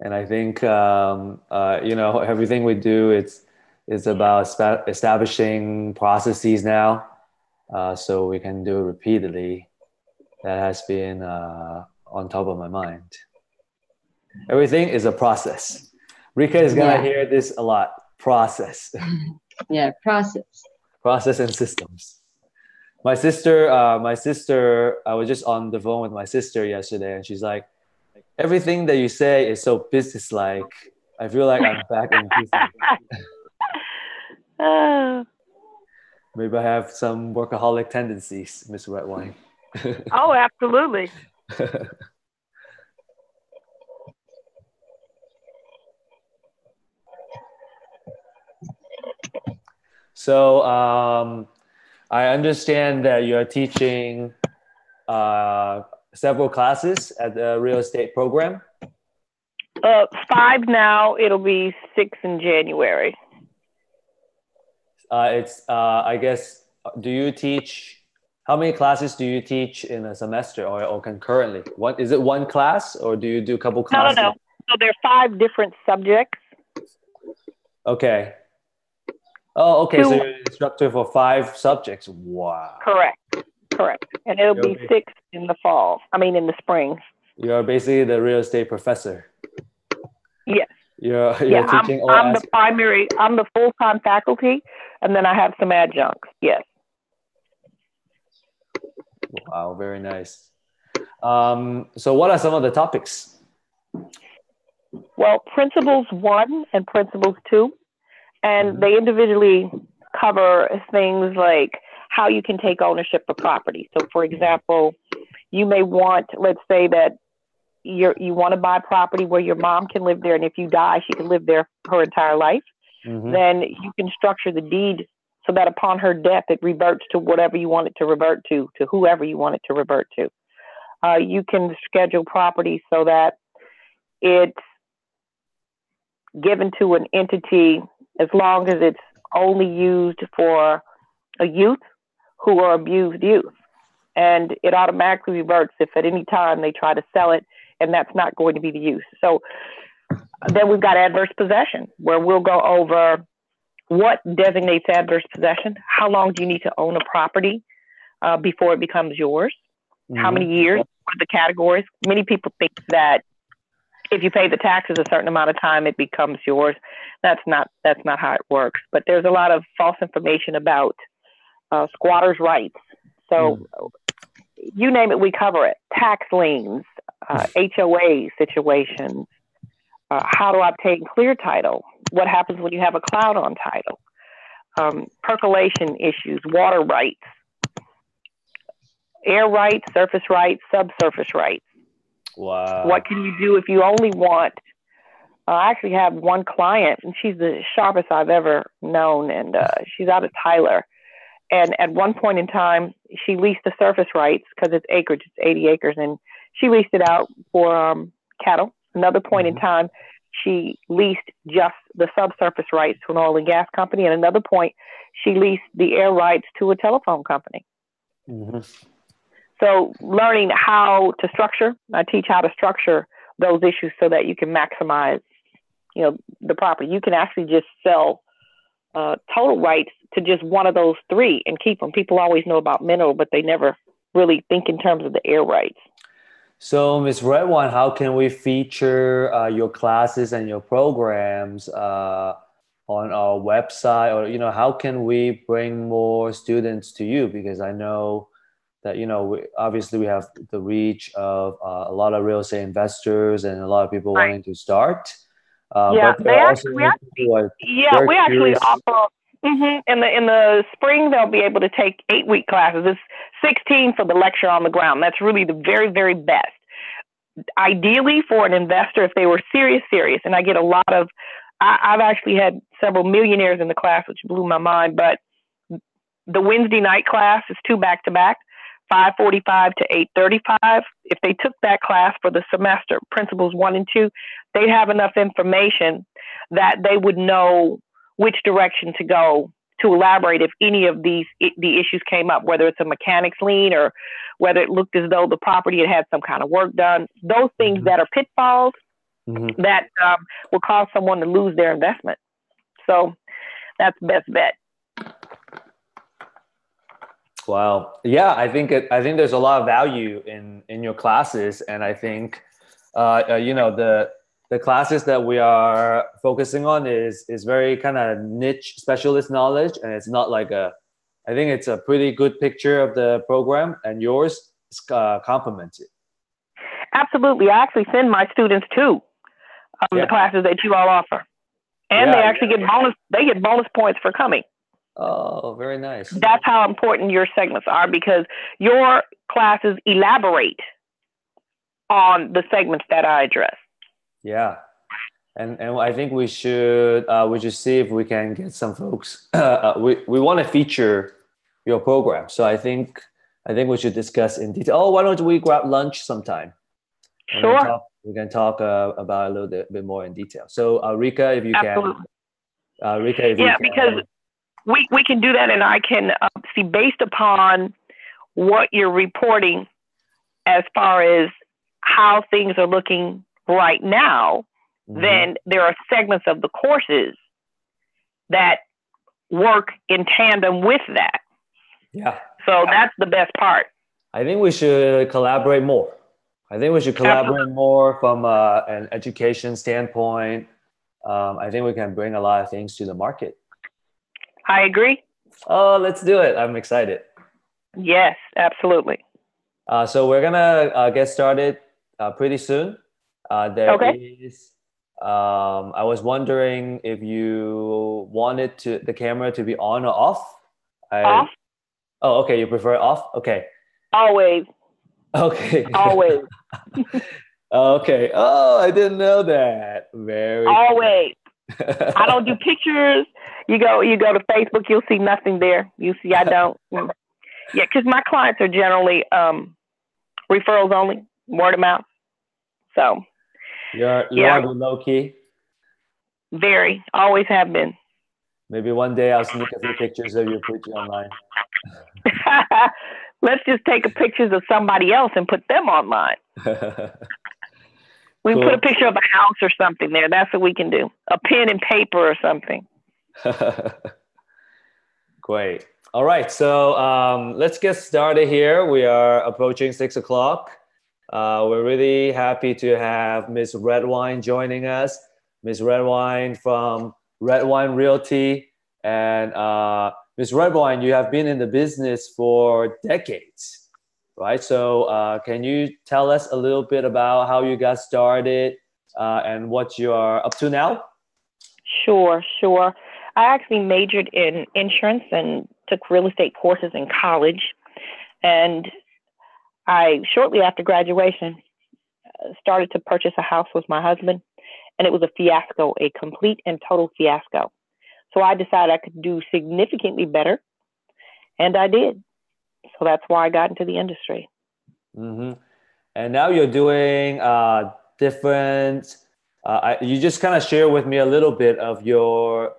And I think everything we do it's about establishing processes now, so we can do it repeatedly. That has been on top of my mind. Everything is a process. Rika is gonna Yeah. hear this a lot. Process, Yeah. Process. process and systems. My sister, I was just on the phone with my sister yesterday, and she's like, everything that you say is so business-like. I feel like I'm back in business. Oh, Maybe I have some workaholic tendencies, Miss Redwine. oh, absolutely. So I understand that you're teaching uh, several classes at the real estate program. Five now. It'll be six in January. It's I guess. Do you teach? How many classes do you teach in a semester or concurrently? What is it? One class, or do you do a couple No, no, classes? no. So there are five different subjects. Okay. Oh, okay. So Two, you're an instructor for five subjects. Wow. correct, correct, and it'll You're, be six in the fall. I mean, in the spring. you're basically the real estate professor. Yes. You're Yeah, I'm teaching all I'm the aspects. primary. I'm the full time faculty, and then I have some adjuncts. Yes. Wow, very nice. So what are some of the topics? Well, principles one and principles two, and Mhm. they individually cover things like how you can take ownership of property. So, for example, you may want, let's say that you want to buy property where your mom can live there, and if you die, she can live there her entire life. Mhm. Then you can structure the deed so that upon her death, it reverts to whatever you want it to revert to whoever you want it to revert to. You can schedule property so that it's given to an entity as long as it's only used for a youth who are abused youth. And it automatically reverts if at any time they try to sell it and that's not going to be the use. So then we've got adverse possession, where we'll go over what designates adverse possession, how long do you need to own a property before it becomes yours, how Mhm. many years, what are the categories. Many people think that if you pay the taxes a certain amount of time, it becomes yours. That's not how it works. But there's a lot of false information about squatters' rights. So Mhm. you name it, we cover it. Tax liens, HOA situations, how to obtain clear title, what happens when you have a cloud on title, percolation issues, water rights, air rights, surface rights, subsurface rights. What Wow. can you do if you only want? I actually have one client, and she's the sharpest I've ever known, and she's out of Tyler. And at one point in time, she leased the surface rights because it's acreage, it's 80 acres, and she leased it out for cattle. Another point in Mhm. time, she leased just the subsurface rights to an oil and gas company. And another point, she leased the air rights to a telephone company. Mhm. So learning how to structure, I teach how to structure those issues so that you can maximize, the property. You can actually just sell total rights to just one of those three and keep them. People always know about mineral, but they never really think in terms of the air rights. So, Miss Redwine, how can we feature your classes and your programs on our website, or how can we bring more students to you? Because I know that obviously we have the reach of a lot of real estate investors and a lot of people Right. wanting to start, Yeah, but there are also we many people actually, who are yeah, very we actually curious. offer. In the spring they'll be able to take 8 week classes. It's 16 for the lecture on the ground. That's really the very very best. Ideally for an investor, if they were serious, and I get a lot of. I've actually had several millionaires in the class, which blew my mind. But the Wednesday night class is two back to back, 5:45 to 8:35. If they took that class for the semester, principles one and two, they'd have enough information that they would know which direction to go to elaborate if any of the issues came up, whether it's a mechanics lien or whether it looked as though the property had had some kind of work done. Those things Mhm. that are pitfalls, Mm-hmm. that will cause someone to lose their investment. So that's the best bet. Wow. Yeah, I think there's a lot of value in your classes, and I think you know the classes that we are focusing on is very kind of niche specialist knowledge, and it's not like a. I think it's a pretty good picture of the program, and yours is complemented. Absolutely. I actually send my students to the Yeah. classes that you all offer, and they Yeah. actually get bonus. They get bonus points for coming. Oh, very nice. That's how important your segments are, because your classes elaborate on the segments that I address. Yeah. And I think we should see if we can get some folks. We want to feature your program, so I think we should discuss in detail. Oh, why don't we grab lunch sometime and then Sure. talk? We can talk about a little bit more in detail. So Rika, if you can, Absolutely. Rika, if you Yeah, can, because we can do that, and I can see based upon what you're reporting as far as how things are looking right now. Mhm. Then there are segments of the courses that work in tandem with that. Yeah, So that's the best part. I think we should collaborate more. I think we should collaborate Absolutely. more from an education standpoint. I think we can bring a lot of things to the market. I agree. Oh, let's do it. I'm excited. Yes, absolutely. So we're gonna get started pretty soon. There Okay. is. I was wondering if you wanted the camera to be on or off. Off? Oh, okay. You prefer off? Okay. Always. Okay. Always. Okay. Oh, I didn't know that. Very Always. cool. I don't do pictures. You go to Facebook, you'll see nothing there. You see I don't. Yeah, because my clients are generally referrals only, word of mouth. So You want yeah, to be low key? very, always have been. Maybe one day I'll sneak a few pictures of you, put you online. Let's just take a pictures of somebody else and put them online. We can put a Cool. picture of a house or something there. That's what we can do. A pen and paper or something. Great. All right. So let's get started here. We are approaching 6 o'clock. We're really happy to have Miss Redwine joining us. Miss Redwine from Redwine Realty. And Miss Redwine, you have been in the business for decades, right? So can you tell us a little bit about how you got started and what you are up to now? Sure. I actually majored in insurance and took real estate courses in college. And I, shortly after graduation, started to purchase a house with my husband. And it was a fiasco, a complete and total fiasco. So I decided I could do significantly better. And I did. So that's why I got into the industry. Mm-hmm. And now you're doing different. You just kind of share with me a little bit of your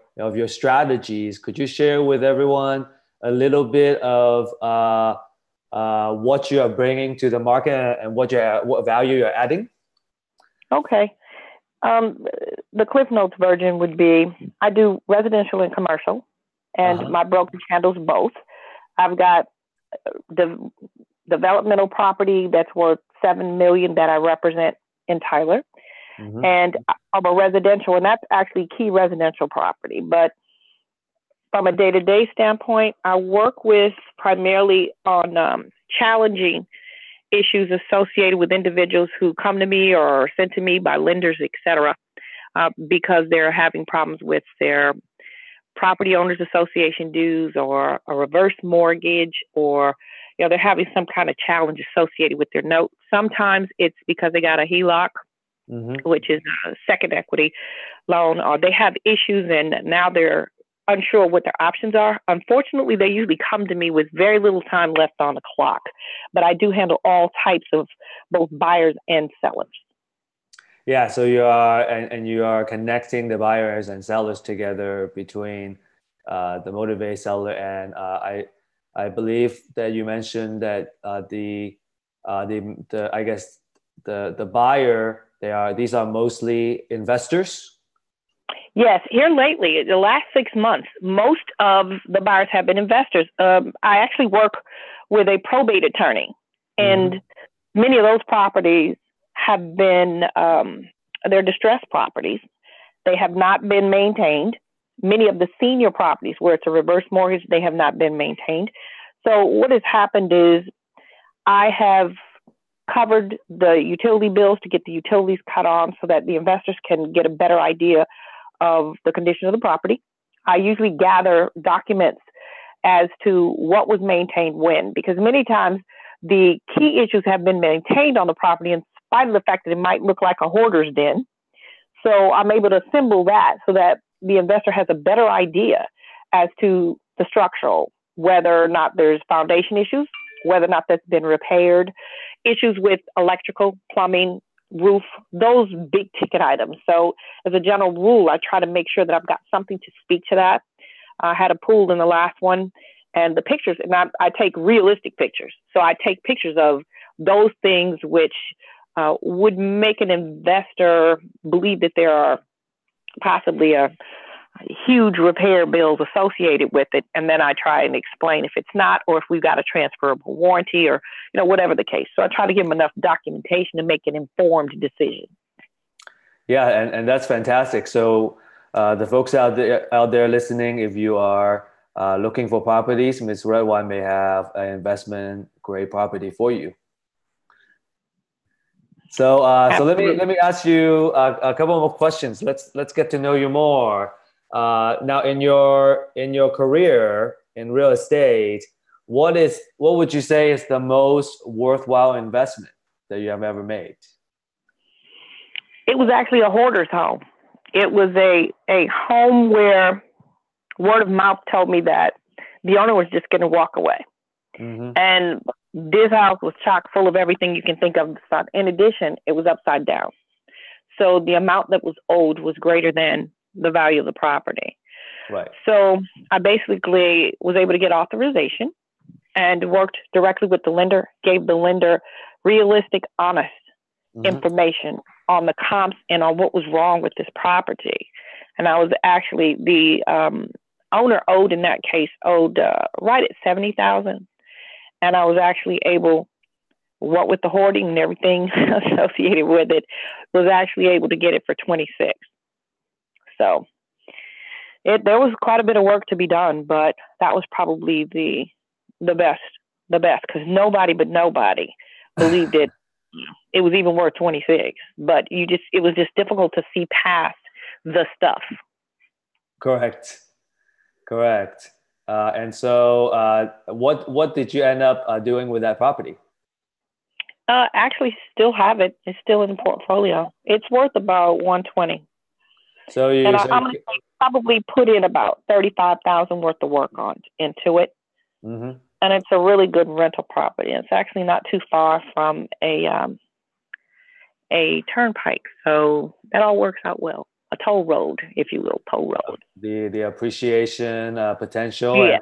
strategies. Could you share with everyone a little bit of what you are bringing to the market and what value you're adding? Okay. The Cliff Notes version would be I do residential and commercial, and my brokerage handles both. I've got the developmental property that's worth $7 million that I represent in Tyler, and I'm a residential, and that's actually key residential property. But from a day-to-day standpoint, I work with primarily on challenging issues associated with individuals who come to me or are sent to me by lenders, et cetera, because they're having problems with their property owners association dues or a reverse mortgage, or they're having some kind of challenge associated with their note. Sometimes it's because they got a HELOC, which is a second equity loan, or they have issues and now they're unsure what their options are. Unfortunately, they usually come to me with very little time left on the clock, but I do handle all types of both buyers and sellers. Yeah, so you are connecting the buyers and sellers together between the motivated seller and I believe that you mentioned that the I guess the buyer These are mostly investors? Yes, here lately, the last 6 months, most of the buyers have been investors. I actually work with a probate attorney, and many of those properties have been, they're distressed properties. They have not been maintained. Many of the senior properties where it's a reverse mortgage, they have not been maintained. So what has happened is I have covered the utility bills to get the utilities cut on so that the investors can get a better idea of the condition of the property. I usually gather documents as to what was maintained when, because many times the key issues have been maintained on the property in spite of the fact that it might look like a hoarder's den. So I'm able to assemble that so that the investor has a better idea as to the structural, whether or not there's foundation issues, whether or not that's been repaired, issues with electrical, plumbing, roof, those big ticket items. So as a general rule, I try to make sure that I've got something to speak to that. I had a pool in the last one, and the pictures, and I take realistic pictures. So I take pictures of those things which would make an investor believe that there are possibly a huge repair bills associated with it. And then I try and explain if it's not, or if we've got a transferable warranty, or, whatever the case. So I try to give them enough documentation to make an informed decision. Yeah. And that's fantastic. So the folks out there listening, if you are looking for properties, Ms. Redwine may have an investment grade property for you. So let me ask you a couple more questions. Let's get to know you more. Now, in your career in real estate, what would you say is the most worthwhile investment that you have ever made? It was actually a hoarder's home. It was a home where word of mouth told me that the owner was just going to walk away. And this house was chock full of everything you can think of. In addition, it was upside down. So the amount that was owed was greater than the value of the property. Right. So I basically was able to get authorization and worked directly with the lender, gave the lender realistic, honest information on the comps and on what was wrong with this property. And I was actually, the owner owed in that case, right at $70,000. And I was actually able, what with the hoarding and everything associated with it, was actually able to get it for 26. So there was quite a bit of work to be done, but that was probably the best, because nobody believed it. It was even worth 26, but it was just difficult to see past the stuff. Correct. And so what did you end up doing with that property? Actually still have it. It's still in the portfolio. It's worth about 120. So I'm going to probably put in about 35,000 worth of work into it. And it's a really good rental property. It's actually not too far from a turnpike. So that all works out well. A toll road, if you will, toll road. The appreciation potential. Yeah.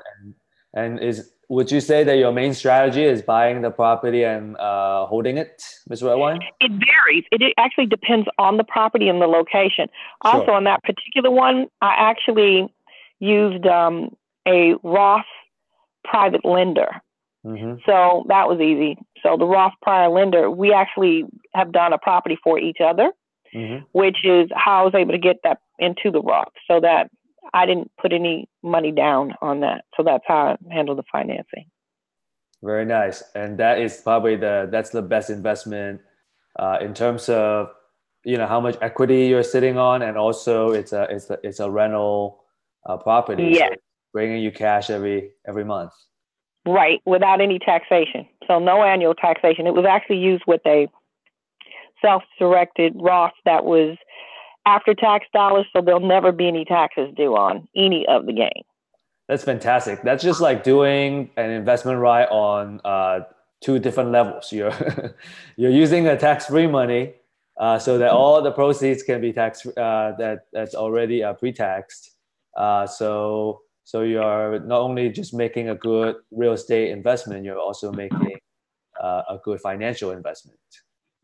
And would you say that your main strategy is buying the property and holding it, Ms. Redwine? It varies. It actually depends on the property and the location. Sure. Also, on that particular one, I actually used a Roth private lender. So that was easy. So the Roth private lender, we actually have done a property for each other, which is how I was able to get that into the Roth, so that I didn't put any money down on that. So that's how I handle the financing. Very nice. And that is probably that's the best investment in terms of, how much equity you're sitting on, and also it's a rental property. Yes. So bringing you cash every month. Right, without any taxation. So no annual taxation. It was actually used with a self-directed Roth that was after tax dollars, so there'll never be any taxes due on any of the gain. That's fantastic. That's just like doing an investment right on two different levels. You're using the tax-free money so that all the proceeds can be that's already pre-taxed. So you're not only just making a good real estate investment, you're also making a good financial investment.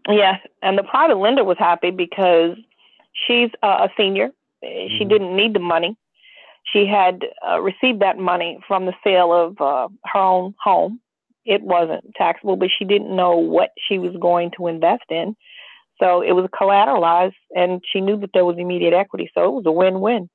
Yes, and the private lender was happy because she's a senior. She Hmm. didn't need the money. She had received that money from the sale of her own home. It wasn't taxable, but she didn't know what she was going to invest in. So it was collateralized, and she knew that there was immediate equity. So it was a win-win.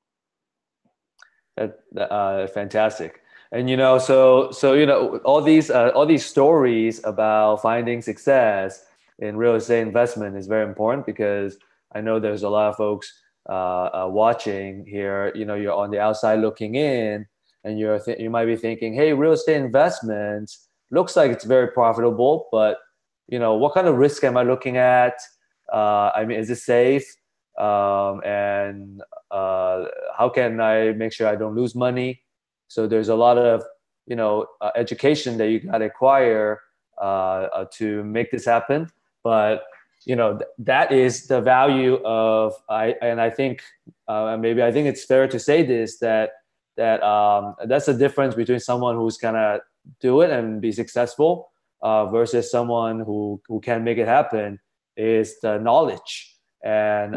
Fantastic. And all these stories about finding success in real estate investment is very important because I know there's a lot of folks watching here. You're on the outside looking in, and you might be thinking, "Hey, real estate investment looks like it's very profitable, but what kind of risk am I looking at? I mean, is it safe? And how can I make sure I don't lose money?" So there's a lot of education that you got to acquire to make this happen. But that is the value of I think maybe I think it's fair to say this that that's the difference between someone who's gonna do it and be successful versus someone who can make it happen is the knowledge. And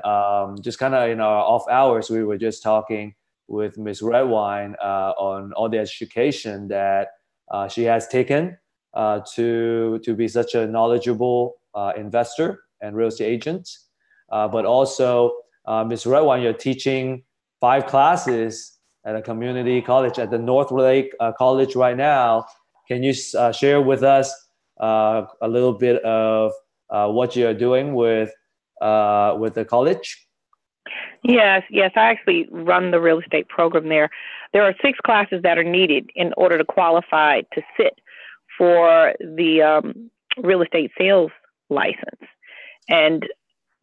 just kind of in our off hours, we were just talking with Miss Redwine on all the education that she has taken to be such a knowledgeable investor and real estate agent. But also, Miss Redwine, you're teaching 5 classes at a community college at the North Lake College right now. Can you share with us a little bit of what you're doing with the college? Yes, yes. I actually run the real estate program there. There are 6 classes that are needed in order to qualify to sit for the real estate sales license. And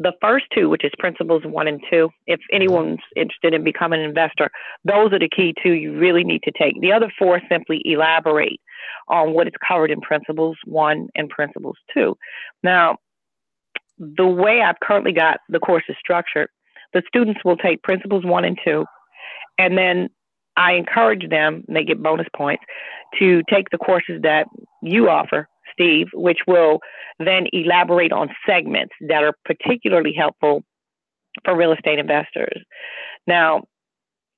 the first 2, which is principles 1 and 2, if anyone's interested in becoming an investor, those are the key 2 you really need to take. The other 4 simply elaborate on what is covered in principles 1 and principles 2. Now, the way I've currently got the courses structured, the students will take principles 1 and 2, and then I encourage them, and they get bonus points, to take the courses that you offer, Steve, which will then elaborate on segments that are particularly helpful for real estate investors. Now,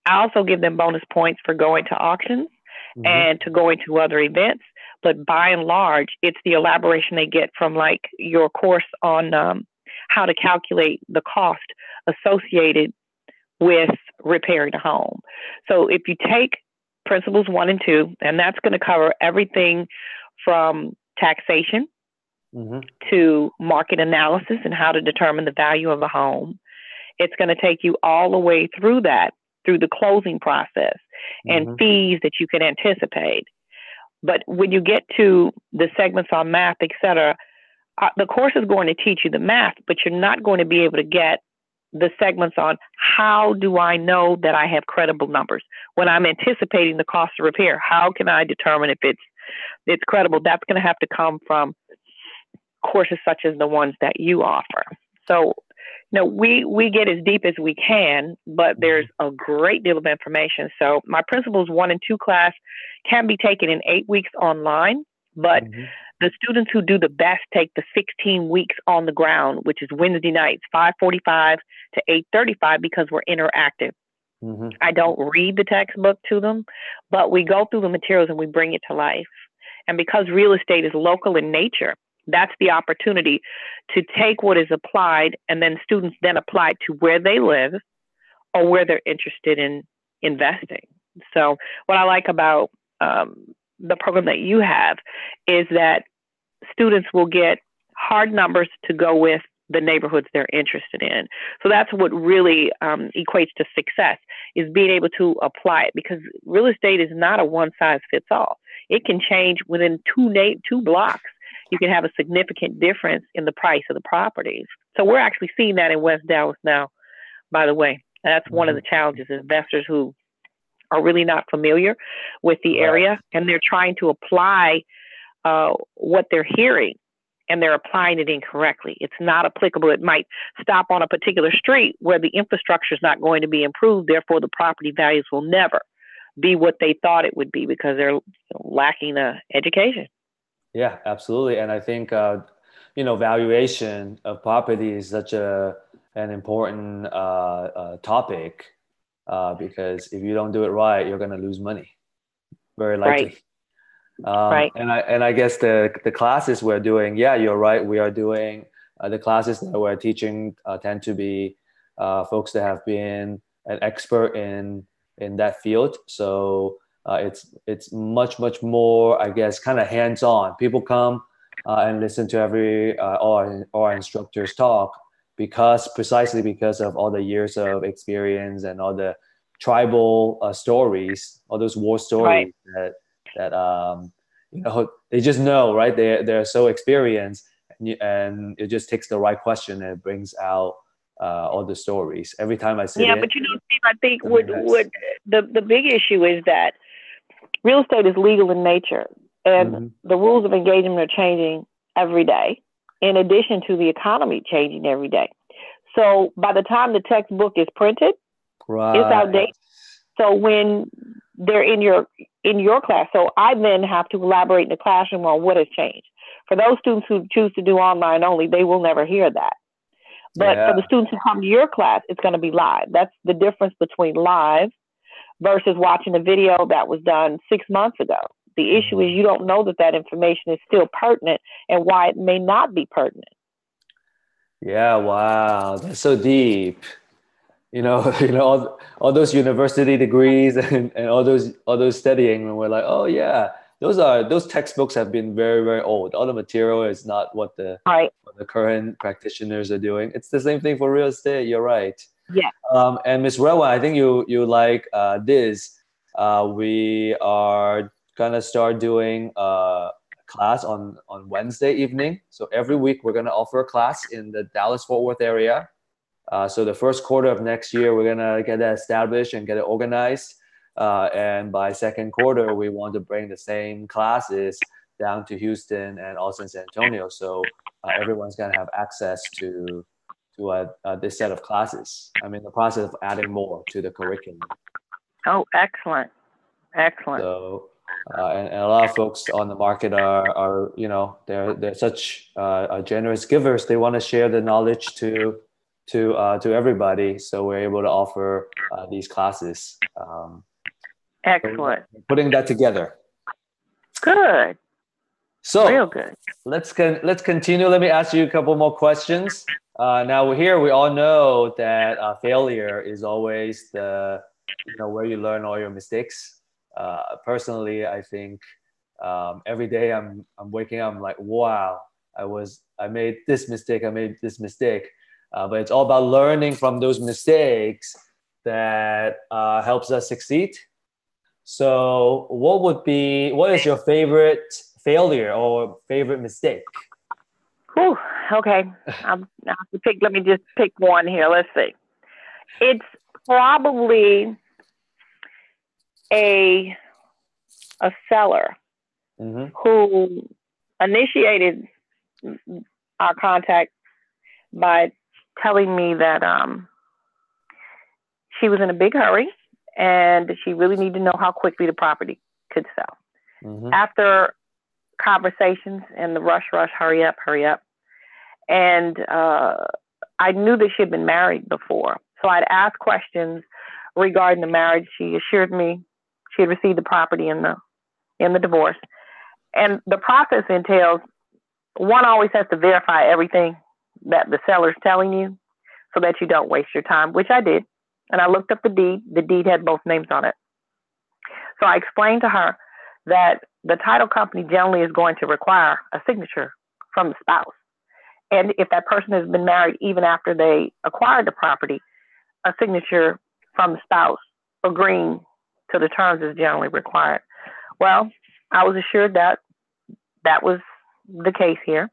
I also give them bonus points for going to auctions Mm-hmm. and to going to other events. But by and large, it's the elaboration they get from like your course on how to calculate the cost associated with repairing a home. So if you take principles 1 and 2, and that's going to cover everything from taxation Mm-hmm. to market analysis and how to determine the value of a home. It's going to take you all the way through that, through the closing process and Mm-hmm. fees that you can anticipate. But when you get to the segments on math, et cetera, the course is going to teach you the math, but you're not going to be able to get the segments on how do I know that I have credible numbers when I'm anticipating the cost of repair. How can I determine if it's credible? That's going to have to come from courses such as the ones that you offer. So, we get as deep as we can, but there's a great deal of information. So my principles 1 and 2 class can be taken in 8 weeks online, but Mm-hmm. the students who do the best take the 16 weeks on the ground, which is Wednesday nights, 5:45 to 8:35, because we're interactive. Mm-hmm. I don't read the textbook to them, but we go through the materials and we bring it to life. And because real estate is local in nature, that's the opportunity to take what is applied and then students then apply to where they live or where they're interested in investing. So what I like about the program that you have is that students will get hard numbers to go with the neighborhoods they're interested in. So that's what really equates to success, is being able to apply it, because real estate is not a one size fits all. It can change within two blocks. You can have a significant difference in the price of the properties. So we're actually seeing that in West Dallas now, by the way. That's one of the challenges. Investors who are really not familiar with the Right. area, and they're trying to apply what they're hearing, and they're applying it incorrectly. It's not applicable. It might stop on a particular street where the infrastructure is not going to be improved. Therefore, the property values will never be what they thought it would be because they're lacking education. Yeah, absolutely. And I think, valuation of property is such an important topic because if you don't do it right, you're going to lose money, very likely. Right. And I guess the classes we're doing, yeah, you're right. We are doing the classes that we're teaching tend to be folks that have been an expert in that field. So it's much more, I guess, kind of hands on. People come and listen to every all our instructors talk precisely because of all the years of experience and all the tribal stories, all those war stories that they just know, right? They're so experienced, and it just takes the right question and it brings out all the stories every time I sit in. But Steve, I think what the big issue is that real estate is legal in nature, and the rules of engagement are changing every day, in addition to the economy changing every day. So by the time the textbook is printed, it's outdated. So when they're in your class, so I then have to elaborate in the classroom on what has changed. For those students who choose to do online only, they will never hear that. But for the students who come to your class, it's going to be live. That's the difference between live versus watching a video that was done 6 months ago. The issue is you don't know that information is still pertinent and why it may not be pertinent. Yeah, wow, that's so deep. All those university degrees and all those studying, and we're like, oh yeah, those textbooks have been very, very old. All the material is not what the current practitioners are doing. It's the same thing for real estate. You're right. Yeah. And Ms. Rewan, I think you like this. We are gonna start doing a class on Wednesday evening. So every week we're gonna offer a class in the Dallas-Fort Worth area. So the first quarter of next year, we're gonna get that established and get it organized. And by second quarter, we want to bring the same classes down to Houston and also in San Antonio. So everyone's gonna have access to this set of classes. I'm in the process of adding more to the curriculum. Oh, excellent. So and a lot of folks on the market are they're such generous givers. They want to share the knowledge to everybody, so we're able to offer these classes. Excellent. So putting that together. Good. So real good. Let's continue. Let me ask you a couple more questions. Now here we all know that failure is always the where you learn all your mistakes. Personally, I think every day I'm waking up, I'm like, wow, I made this mistake. But it's all about learning from those mistakes that helps us succeed. So what is your favorite failure or favorite mistake? Whew, okay. Let me just pick one here. Let's see. It's probably a seller who initiated our contact by telling me that she was in a big hurry and she really needed to know how quickly the property could sell. After conversations and the rush, hurry up. And I knew that she had been married before. So I'd asked questions regarding the marriage. She assured me she had received the property in the divorce. And the process entails, one always has to verify everything that the seller's telling you so that you don't waste your time, which I did. And I looked up the deed. The deed had both names on it. So I explained to her that the title company generally is going to require a signature from the spouse. And if that person has been married even after they acquired the property, a signature from the spouse agreeing to the terms is generally required. Well, I was assured that that was the case here.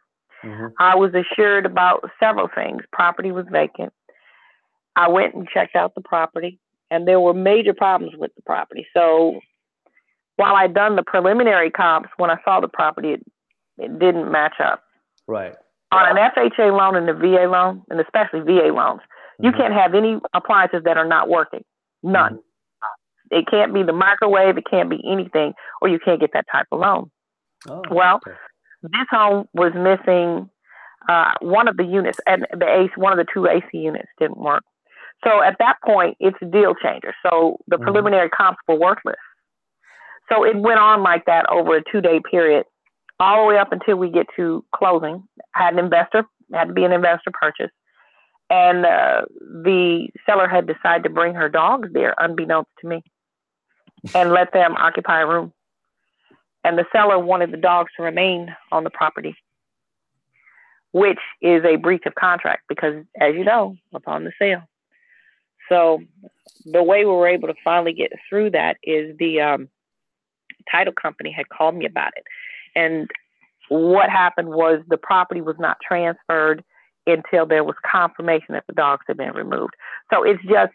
I was assured about several things. Property was vacant. I went and checked out the property, and there were major problems with the property. So while I'd done the preliminary comps, when I saw the property, it didn't match up. Right. On an FHA loan and a VA loan, and especially VA loans, you can't have any appliances that are not working. None. It can't be the microwave. It can't be anything, or you can't get that type of loan. This home was missing one of the units, and one of the two AC units didn't work. So at that point, it's a deal changer. So the preliminary comps were worthless. So it went on like that over a 2-day period, all the way up until we get to closing. I had to be an investor purchase. And the seller had decided to bring her dogs there, unbeknownst to me, and let them occupy a room. And the seller wanted the dogs to remain on the property, which is a breach of contract because, as you know, upon the sale. So the way we were able to finally get through that is the title company had called me about it. And what happened was the property was not transferred until there was confirmation that the dogs had been removed. So it's just,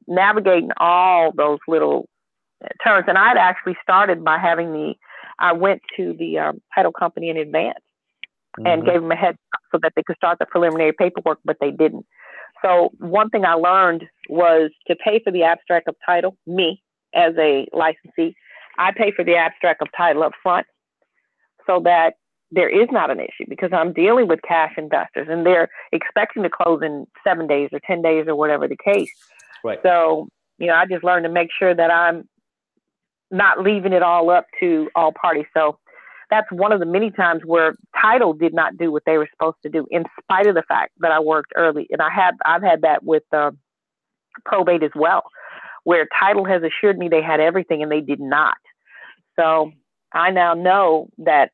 navigating all those little turns. And I'd actually started by I went to the title company in advance and gave them a heads up so that they could start the preliminary paperwork, but they didn't. So one thing I learned was to pay for the abstract of title, me as a licensee, I pay for the abstract of title up front so that there is not an issue because I'm dealing with cash investors and they're expecting to close in 7 days or 10 days or whatever the case. Right. So, I just learned to make sure that I'm not leaving it all up to all parties. So that's one of the many times where title did not do what they were supposed to do in spite of the fact that I worked early. And I've had that with probate as well, where title has assured me they had everything and they did not. So I now know that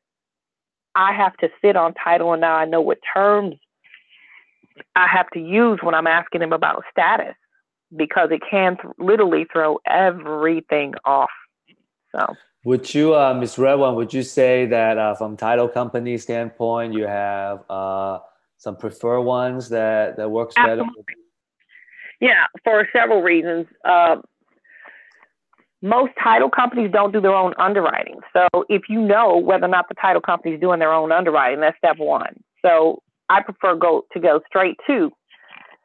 I have to sit on title, and now I know what terms I have to use when I'm asking them about status because it can literally throw everything off. So, would you, Ms. Redone, would you say that from title company standpoint, you have some preferred ones that works better? Yeah, for several reasons. Most title companies don't do their own underwriting. So if you know whether or not the title company is doing their own underwriting, that's step one. So I prefer to go straight to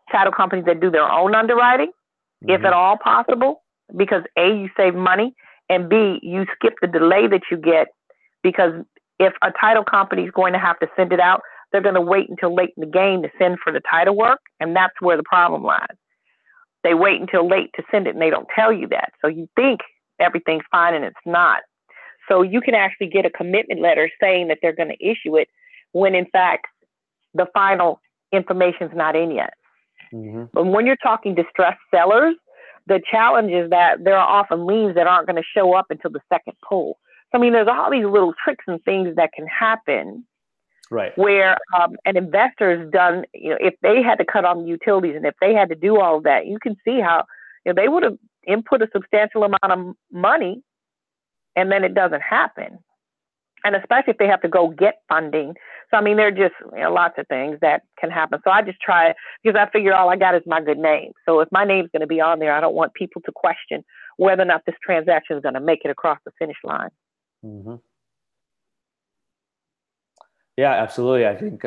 title companies that do their own underwriting, if at all possible, because A, you save money, and B, you skip the delay that you get because if a title company is going to have to send it out, they're going to wait until late in the game to send for the title work, and that's where the problem lies. They wait until late to send it and they don't tell you that. So you think everything's fine and it's not. So you can actually get a commitment letter saying that they're going to issue it when in fact the final information's not in yet. But when you're talking distressed sellers, the challenge is that there are often liens that aren't going to show up until the second pull. So, there's all these little tricks and things that can happen. Right. Where an investor has done, if they had to cut on the utilities and if they had to do all of that, you can see how they would have input a substantial amount of money and then it doesn't happen. And especially if they have to go get funding. So, there are just lots of things that can happen. So I just try because I figure all I got is my good name. So if my name's going to be on there, I don't want people to question whether or not this transaction is going to make it across the finish line. Yeah, absolutely. I think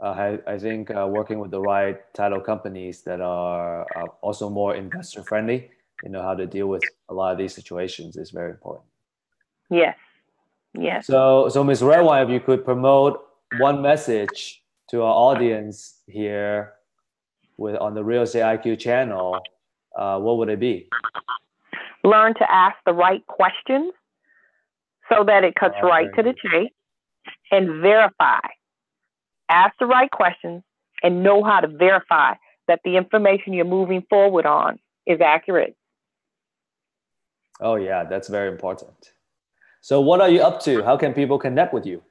working with the right title companies that are also more investor friendly, how to deal with a lot of these situations is very important. Yes. Yes. So Ms. Redone, if you could promote one message to our audience here on the Real Estate IQ channel, what would it be? Learn to ask the right questions so that it cuts right to the chase. And verify. Ask the right questions and know how to verify that the information you're moving forward on is accurate. Oh, yeah, that's very important. So what are you up to? How can people connect with you?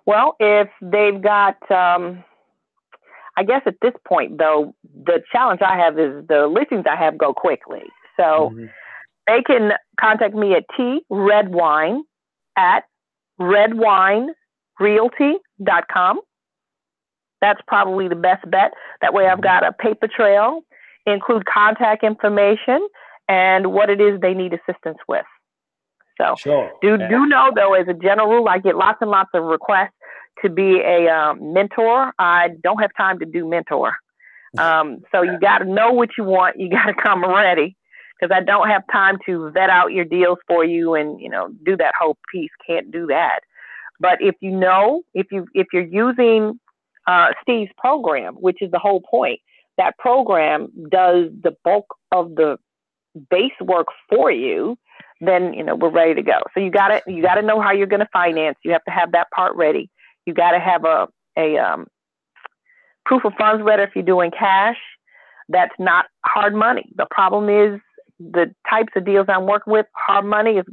Well, if they've got, I guess at this point, though, the challenge I have is the listings I have go quickly. So they can contact me at tredwinerealty.com. That's probably the best bet. That way I've got a paper trail, include contact information and what it is they need assistance with. So do know, though, as a general rule, I get lots and lots of requests to be a mentor. I don't have time to do mentor. So you got to know what you want. You got to come ready because I don't have time to vet out your deals for you and, do that whole piece. Can't do that. But if you know, if you're using Steve's program, which is the whole point, that program does the bulk of the base work for you, then we're ready to go. So you gotta know how you're going to finance. You have to have that part ready. You got to have a proof of funds letter if you're doing cash. That's not hard money. The problem is the types of deals I'm working with. Hard money is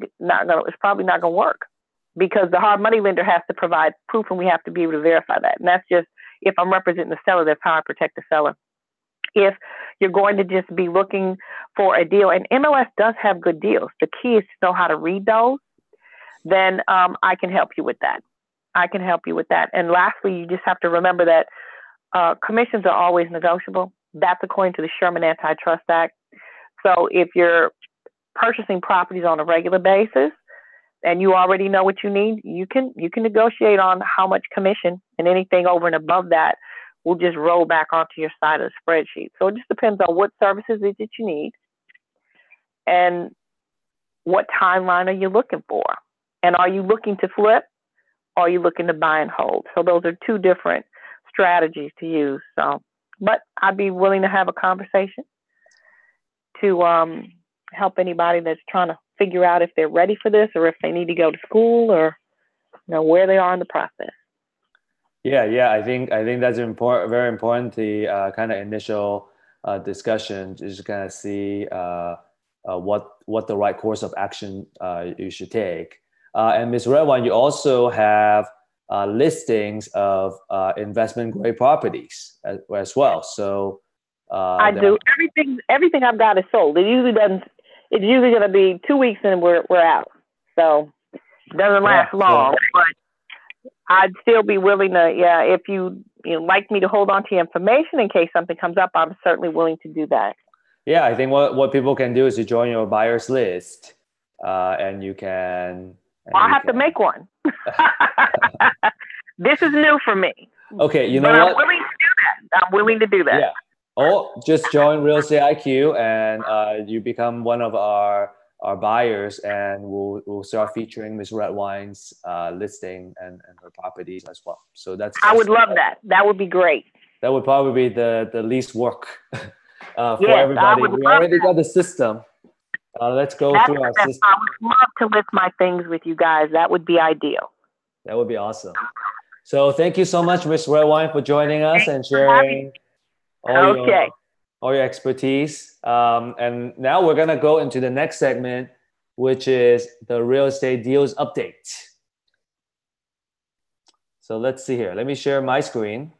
probably not gonna work, because the hard money lender has to provide proof, and we have to be able to verify that. And that's just, if I'm representing the seller, that's how I protect the seller. If you're going to just be looking for a deal, and MLS does have good deals, the key is to know how to read those, then I can help you with that. And lastly, you just have to remember that commissions are always negotiable. That's according to the Sherman Antitrust Act. So if you're purchasing properties on a regular basis and you already know what you need, you can negotiate on how much commission, and anything over and above that will just roll back onto your side of the spreadsheet. So it just depends on what services it is that you need and what timeline are you looking for. And are you looking to flip, or are you looking to buy and hold? So those are two different strategies to use. So, but I'd be willing to have a conversation to help anybody that's trying to figure out if they're ready for this, or if they need to go to school, or where they are in the process. Yeah. I think that's important, very important. The kind of initial discussion is kind of see what the right course of action you should take. And Ms. Redwine, you also have listings of investment grade properties as well. So I do. Everything I've got is sold. It usually doesn't. It's usually going to be 2 weeks and we're out. So it doesn't last long. But I'd still be willing to. Yeah, if you like me to hold on to your information in case something comes up, I'm certainly willing to do that. Yeah, I think what people can do is you join your buyers list, and you can. I'll have to make one. This is new for me. Okay, you know what? I'm willing to do that. Yeah. Or just join Real Estate IQ, and you become one of our buyers, and we'll start featuring Ms. Redwine's listing and her properties as well. So I would love that. That would be great. That would probably be the least work for everybody. We already got the system. Let's go through our system. I would love to list my things with you guys. That would be ideal. That would be awesome. So thank you so much, Ms. Redwine, for joining us and sharing all your expertise. And now we're going to go into the next segment, which is the real estate deals update. So let's see here. Let me share my screen.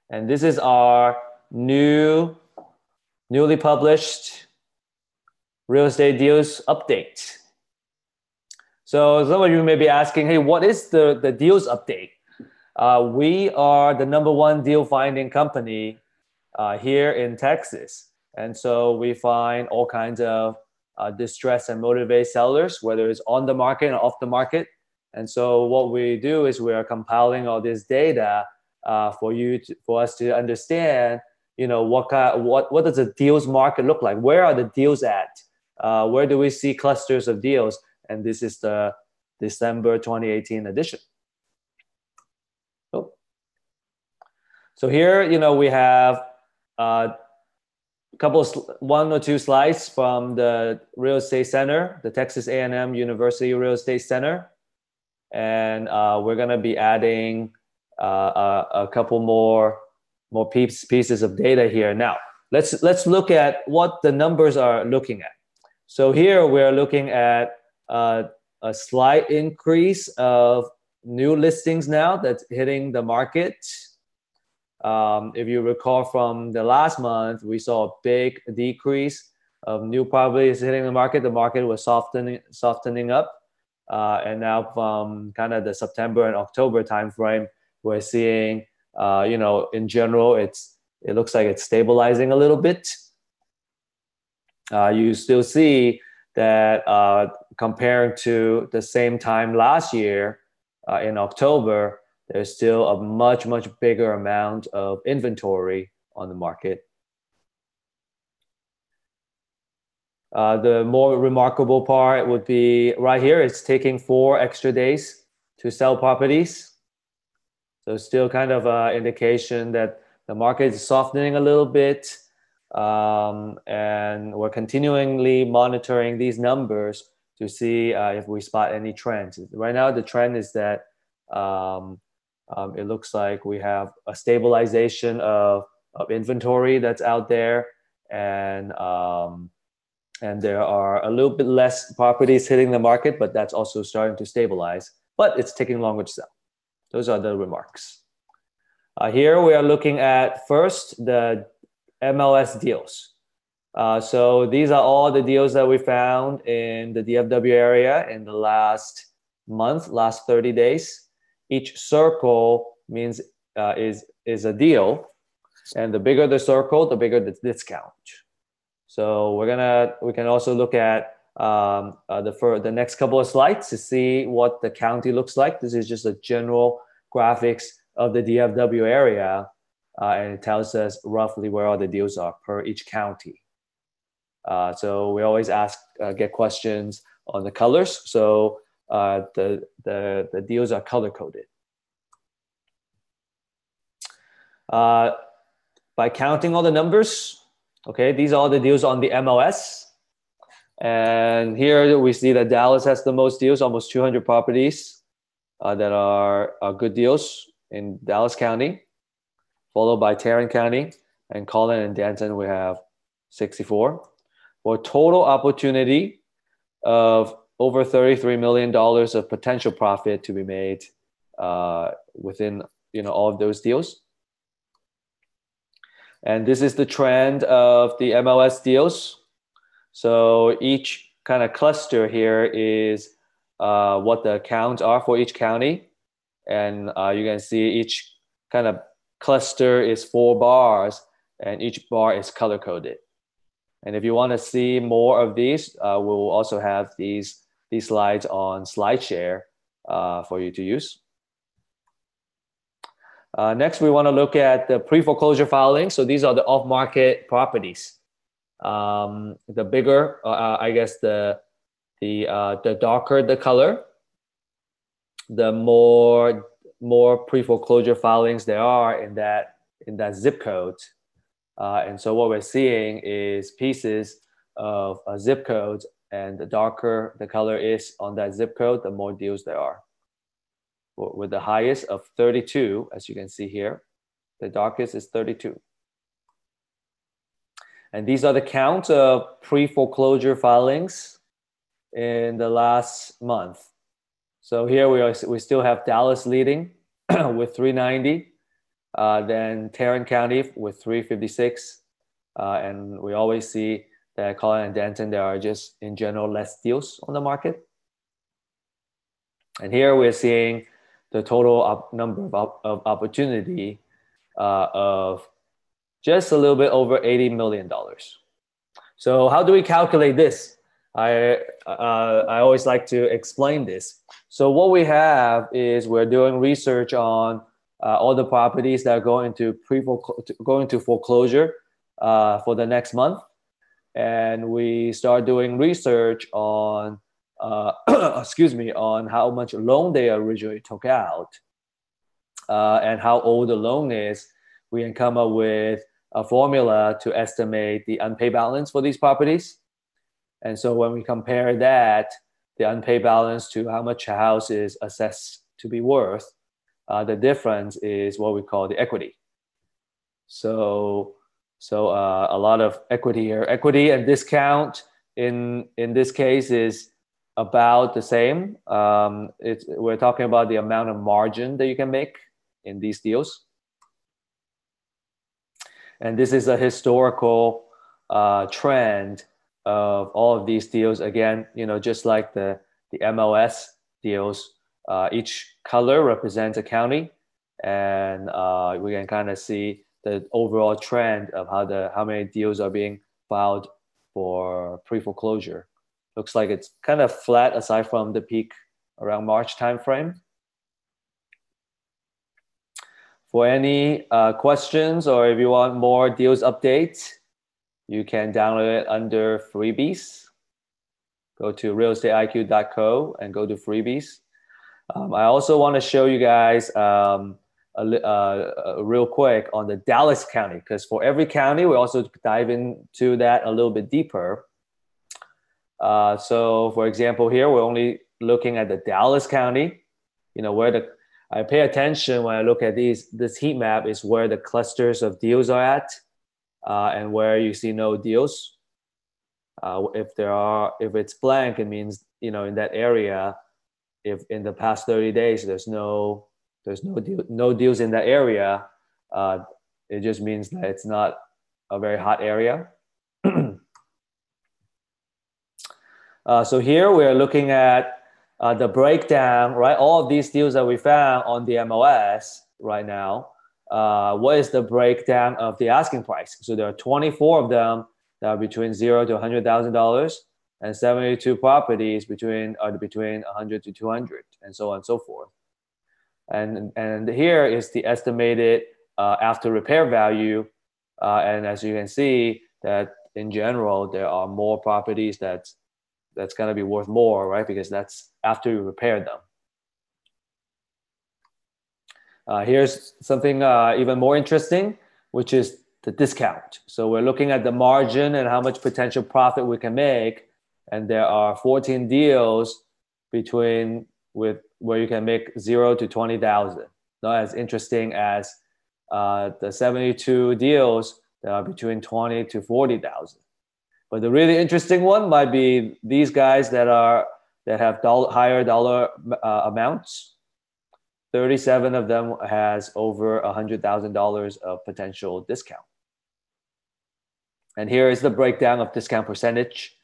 And this is our newly published real estate deals update. So some of you may be asking, hey, what is the deals update? We are the #1 deal finding company here in Texas. And so we find all kinds of distressed and motivated sellers, whether it's on the market or off the market. And so what we do is we are compiling all this data for us to understand, what does the deals market look like? Where are the deals at? Where do we see clusters of deals? And this is the December 2018 edition. So here, we have a couple of 1 or 2 slides from the Real Estate Center, the Texas A&M University Real Estate Center. And we're going to be adding a couple more pieces of data here. Now, let's look at what the numbers are looking at. So here we're looking at a slight increase of new listings now that's hitting the market. If you recall from the last month, we saw a big decrease of new properties hitting the market. The market was softening up. And now from kind of the September and October timeframe, we're seeing, in general, it looks like it's stabilizing a little bit. You still see that compared to the same time last year in October, there's still a much, much bigger amount of inventory on the market. The more remarkable part would be right here. It's taking 4 extra days to sell properties. So still kind of an indication that the market is softening a little bit. And we're continually monitoring these numbers to see if we spot any trends. Right now, the trend is that it looks like we have a stabilization of inventory that's out there, and there are a little bit less properties hitting the market, but that's also starting to stabilize. But it's taking longer to sell. Those are the remarks. Here we are looking at first the MLS deals. So these are all the deals that we found in the DFW area in the last month, last 30 days. Each circle means is a deal, and the bigger the circle, the bigger the discount. So we can also look at the next couple of slides to see what the county looks like. This is just a general graphics of the DFW area, and it tells us roughly where all the deals are per each county. So we always get questions on the colors. So the deals are color coded. By counting all the numbers, okay, these are all the deals on the MLS. And here we see that Dallas has the most deals, almost 200 properties that are good deals in Dallas County, followed by Tarrant County, and Collin and Denton we have 64. For a total opportunity of over $33 million of potential profit to be made within all of those deals. And this is the trend of the MLS deals. So each kind of cluster here is what the counts are for each county. And you can see each kind of cluster is 4 bars, and each bar is color coded. And if you want to see more of these, we'll also have these slides on SlideShare for you to use. Next, we want to look at the pre-foreclosure filings. So these are the off-market properties. The bigger, I guess, the darker the color, the more pre-foreclosure filings there are in that zip code. And so what we're seeing is pieces of a zip code, and the darker the color is on that zip code, the more deals there are. With the highest of 32, as you can see here, the darkest is 32. And these are the count of pre-foreclosure filings in the last month. So here we still have Dallas leading with 390, then Tarrant County with 356, and we always see that Collin and Denton, there are just in general less deals on the market. And here we're seeing the total number of opportunity of just a little bit over $80 million. So how do we calculate this? I always like to explain this. So what we have is we're doing research on all the properties that are going to foreclosure for the next month, and we start doing research on on how much loan they originally took out and how old the loan is. We can come up with a formula to estimate the unpaid balance for these properties. And so when we compare that, the unpaid balance to how much a house is assessed to be worth, the difference is what we call the equity. So a lot of equity here. Equity and discount in this case is about the same. We're talking about the amount of margin that you can make in these deals. And this is a historical trend of all of these deals. Again, just like the MLS deals, each color represents a county, and we can kind of see the overall trend of how many deals are being filed for pre-foreclosure. Looks like it's kind of flat aside from the peak around March timeframe. For any questions, or if you want more deals updates, you can download it under freebies. go to realestateiq.co and go to freebies. I also want to show you guys real quick on the Dallas County, because for every county, we also dive into that a little bit deeper. So for example, here, we're only looking at the Dallas County, where I pay attention when I look at this heat map is where the clusters of deals are at, and where you see no deals. If it's blank, it means, in that area, if in the past 30 days, there's no deals in that area, it just means that it's not a very hot area. So here we are looking at the breakdown, right? All of these deals that we found on the MLS right now. What is the breakdown of the asking price? So there are 24 of them that are between $0 to $100,000, and 72 properties between 100 to 200, and so on and so forth. And here is the estimated after repair value, and as you can see, that in general there are more properties that's going to be worth more, right? Because that's after you repair them. Here's something even more interesting, which is the discount. So we're looking at the margin and how much potential profit we can make. And there are 14 deals where you can make 0 to 20,000. Not as interesting as the 72 deals that are between 20 to 40,000. But the really interesting one might be these guys that have higher dollar amounts. 37 of them has over $100,000 of potential discount. And here is the breakdown of discount percentage.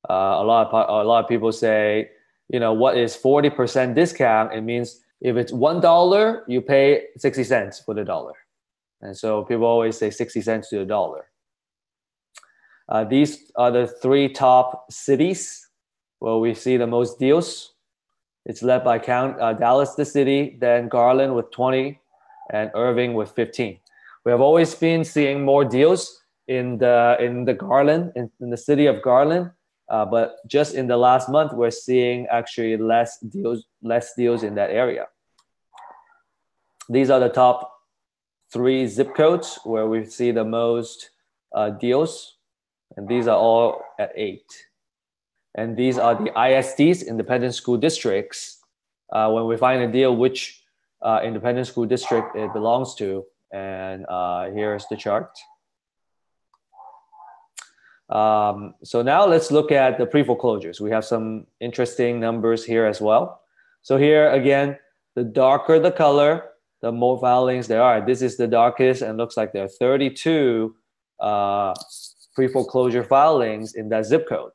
A lot of people say, what is 40% discount? It means if it's $1, you pay 60 cents for the dollar. And so people always say 60 cents to the dollar. These are the 3 top cities where we see the most deals. It's led by Dallas, the city, then Garland with 20, and Irving with 15. We have always been seeing more deals in the Garland, in the city of Garland, but just in the last month, we're seeing actually less deals in that area. These are the top 3 zip codes where we see the most deals, and these are all at 8. And these are the ISDs, independent school districts. When we find a deal, which independent school district it belongs to, and here's the chart. So now let's look at the pre-foreclosures. We have some interesting numbers here as well. So here again, the darker the color, the more filings there are. This is the darkest, and looks like there are 32 pre-foreclosure filings in that zip code.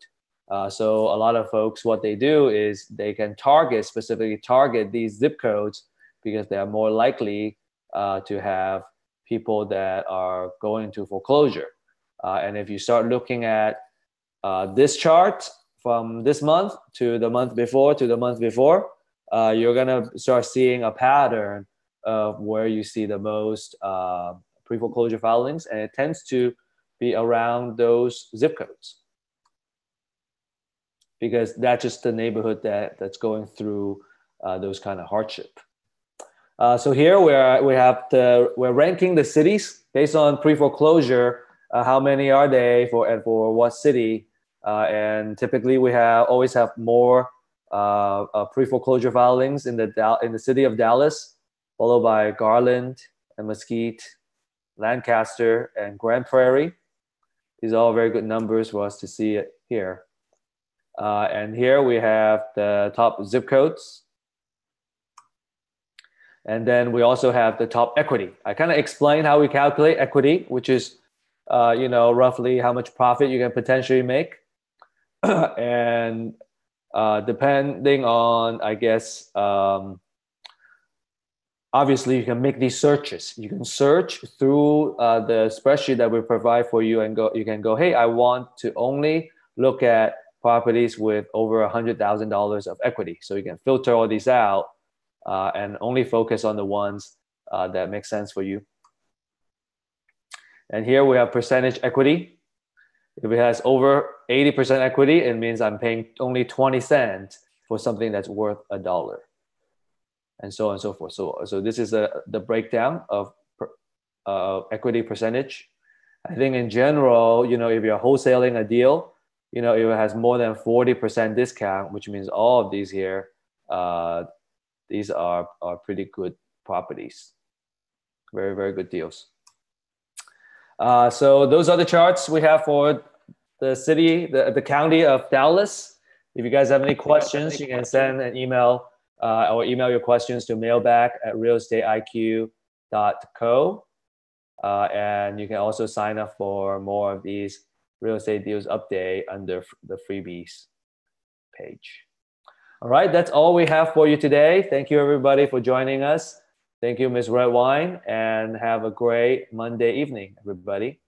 So a lot of folks, what they do is they can specifically target these zip codes because they are more likely to have people that are going to foreclosure. And if you start looking at this chart from this month to the month before you're going to start seeing a pattern of where you see the most pre-foreclosure filings, and it tends to be around those zip codes, because that's just the neighborhood that's going through those kind of hardship. So here we're ranking the cities based on pre-foreclosure. How many are they for what city? And typically we always have more pre-foreclosure filings in the city of Dallas, followed by Garland and Mesquite, Lancaster, and Grand Prairie. These are all very good numbers for us to see it here. And here we have the top zip codes. And then we also have the top equity. I kind of explained how we calculate equity, which is, roughly how much profit you can potentially make. And depending on, I guess, obviously you can make these searches. You can search through the spreadsheet that we provide for you, and you can go, hey, I want to only look at properties with over $100,000 of equity. So you can filter all these out and only focus on the ones that make sense for you. And here we have percentage equity. If it has over 80% equity, it means I'm paying only 20 cents for something that's worth $1, and so on and so forth. So this is the breakdown of equity percentage. I think in general, if you're wholesaling a deal, if it has more than 40% discount, which means all of these here, these are pretty good properties. Very, very good deals. So those are the charts we have for the city, the county of Dallas. If you guys have any questions, you can send an email or email your questions to mailbag@realestateiq.co. And you can also sign up for more of these real estate deals update under the freebies page. All right, that's all we have for you today. Thank you everybody for joining us. Thank you, Ms. Redwine, and have a great Monday evening, everybody.